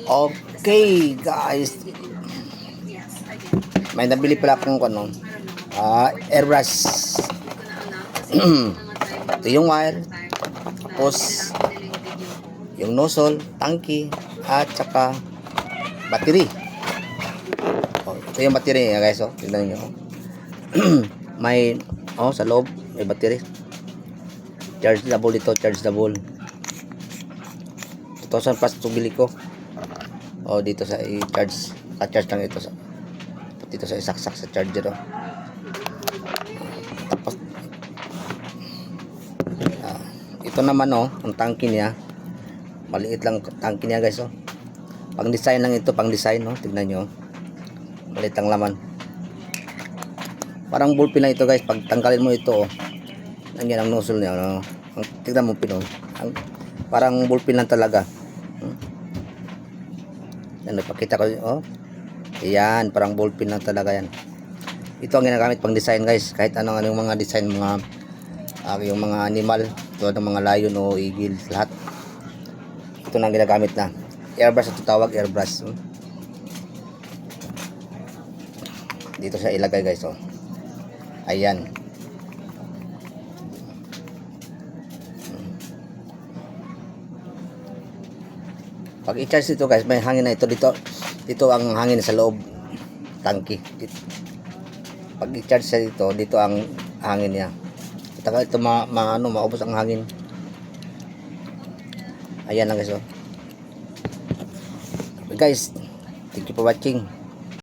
Okay, guys. May nabili pala akong airbrush. Ito yung wire. Tapos, yung nozzle, tangki, at saka battery. Ito yung battery niya, guys. Tignan nyo. May, sa loob, may battery. Chargeable ito, chargeable. 2,000 plus ito bili ko. Dito sa i-charge. Ka-charge lang ito dito sa isaksak sa charger. Tapos ito naman ang tangke niya. Maliit lang tangke niya, guys. Pang design lang ito, pang design. Tignan nyo. Maliit lang laman. Parang ballpen lang ito, guys. Pag tanggalin mo ito, nandiyan ang nozzle niya. Tignan mo parang ballpen lang talaga. Yan, nagpakita ko. Ayan, parang ballpen lang talaga yan. Ito ang ginagamit pang design, guys. Kahit anong mga design, yung mga animal, tulad ng mga lion o eagle, lahat. Ito na ang ginagamit na. Airbrush ito tawag, airbrush. Dito siya ilagay, guys. Ayan. Pag i-charge ito, guys, may hangin na ito dito ang hangin sa loob tangki. Pag i-charge siya dito ang hangin niya. Tagal ito maubos ang hangin. Ayan lang, guys. Guys, thank you for watching.